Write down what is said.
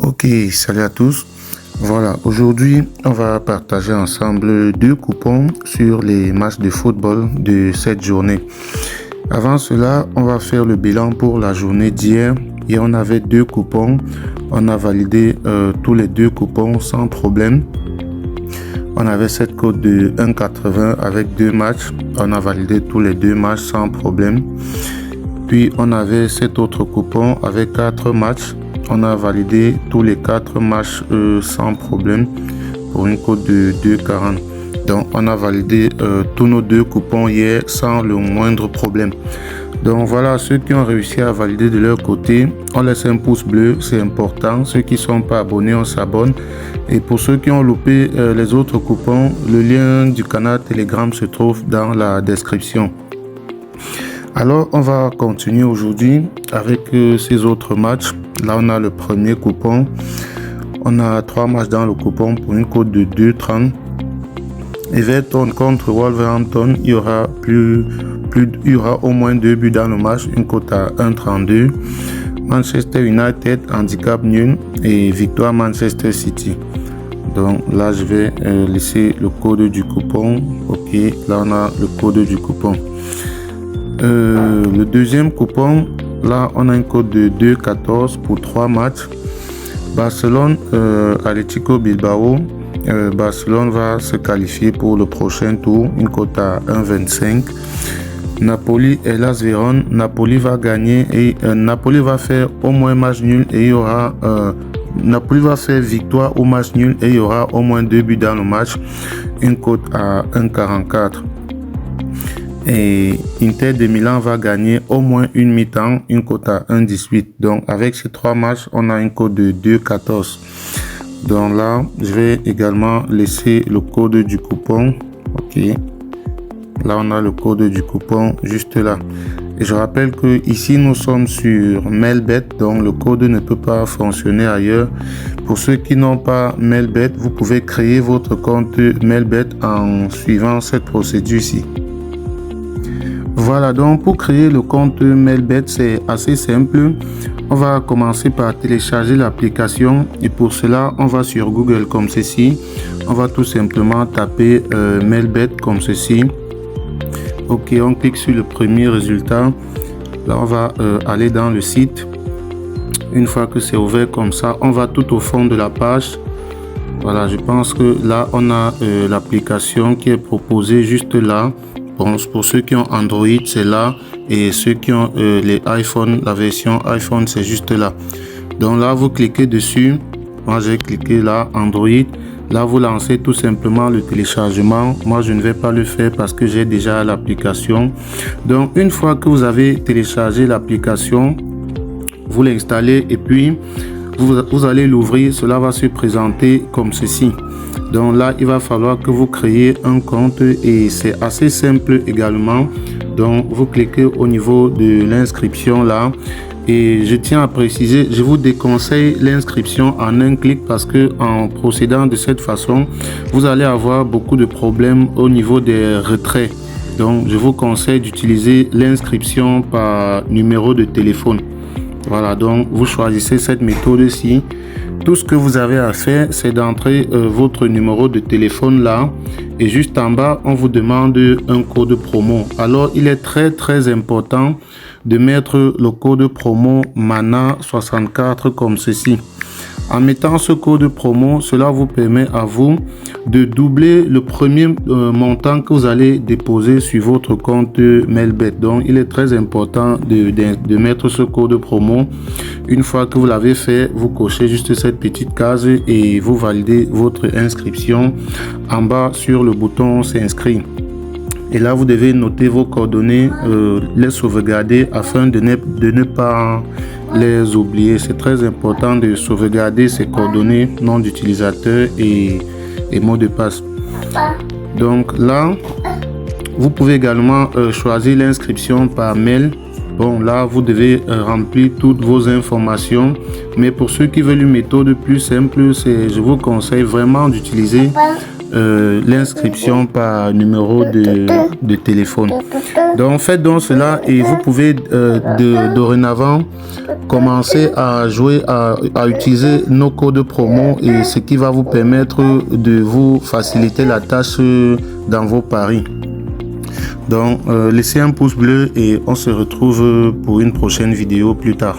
Ok, salut à tous. Voilà, aujourd'hui, on va partager ensemble 2 coupons sur les matchs de football de cette journée. Avant cela, on va faire le bilan pour la journée d'hier et on avait 2 coupons. On a validé tous les 2 coupons sans problème. On avait cette cote de 1,80 avec 2 matchs. On a validé tous les 2 matchs sans problème. Puis on avait cet autre coupon avec 4 matchs. On a validé tous les 4 matchs sans problème pour une cote de 2,40. Donc on a validé tous nos 2 coupons hier sans le moindre problème. Donc voilà, ceux qui ont réussi à valider de leur côté, on laisse un pouce bleu, c'est important. Ceux qui ne sont pas abonnés, on s'abonne. Et pour ceux qui ont loupé les autres coupons, le lien du canal Telegram se trouve dans la description. Alors on va continuer aujourd'hui avec ces autres matchs. Là on a le premier coupon. On a 3 matchs dans le coupon pour une cote de 2,30. Everton contre Wolverhampton, il y aura au moins 2 buts dans le match, une cote à 1,32. Manchester United, handicap nul et victoire Manchester City. Donc là je vais laisser le code du coupon. Ok, là on a le code du coupon. Le deuxième coupon, là on a une cote de 2,14 pour 3 matchs. Barcelone, Atlético Bilbao. Barcelone va se qualifier pour le prochain tour, une cote à 1,25. Napoli et Hellas Vérone. Napoli va gagner et Napoli va faire au moins match nul et il y aura Napoli va faire victoire au match nul et il y aura au moins 2 buts dans le match, une cote à 1,44. Et Inter de Milan va gagner au moins une mi-temps, une cote à 1,18. Donc avec ces 3 matchs, on a une cote de 2,14. Donc là, je vais également laisser le code du coupon. Ok. Là, on a le code du coupon juste là. Et je rappelle que ici, nous sommes sur Melbet, donc le code ne peut pas fonctionner ailleurs. Pour ceux qui n'ont pas Melbet, vous pouvez créer votre compte Melbet en suivant cette procédure-ci. Voilà, donc pour créer le compte Melbet, c'est assez simple. On va commencer par télécharger l'application et pour cela, on va sur Google comme ceci. On va tout simplement taper Melbet comme ceci. Ok, on clique sur le premier résultat. Là, on va aller dans le site. Une fois que c'est ouvert comme ça, on va tout au fond de la page. Voilà, je pense que là, on a l'application qui est proposée juste là. Bon, pour ceux qui ont Android, c'est là. Et ceux qui ont les iPhone, la version iPhone, c'est juste là. Donc là, vous cliquez dessus. Moi, j'ai cliqué là, Android. Là, vous lancez tout simplement le téléchargement. Moi, je ne vais pas le faire parce que j'ai déjà l'application. Donc, une fois que vous avez téléchargé l'application, vous l'installez et puis vous allez l'ouvrir. Cela va se présenter comme ceci. Donc là, il va falloir que vous créez un compte et c'est assez simple également. Donc, vous cliquez au niveau de l'inscription là. Et je tiens à préciser, je vous déconseille l'inscription en un clic parce que en procédant de cette façon, vous allez avoir beaucoup de problèmes au niveau des retraits. Donc, je vous conseille d'utiliser l'inscription par numéro de téléphone. Voilà, donc vous choisissez cette méthode-ci. Tout ce que vous avez à faire, c'est d'entrer votre numéro de téléphone là. Et juste en bas, on vous demande un code promo. Alors, il est très important de mettre le code promo MANA64 comme ceci. En mettant ce code promo, cela vous permet à vous de doubler le premier montant que vous allez déposer sur votre compte Melbet. Donc, il est très important de mettre ce code promo. Une fois que vous l'avez fait, vous cochez juste cette petite case et vous validez votre inscription en bas sur le bouton s'inscrire. Et là, vous devez noter vos coordonnées, les sauvegarder afin de ne pas les oublier. C'est très important de sauvegarder ces coordonnées, nom d'utilisateur et mot de passe. Donc là, vous pouvez également choisir l'inscription par mail. Bon, là, vous devez remplir toutes vos informations. Mais pour ceux qui veulent une méthode plus simple, je vous conseille vraiment d'utiliser l'inscription par numéro de téléphone. Donc faites donc cela et vous pouvez dorénavant commencer à jouer, à utiliser nos codes promo, et ce qui va vous permettre de vous faciliter la tâche dans vos paris. Donc laissez un pouce bleu et on se retrouve pour une prochaine vidéo plus tard.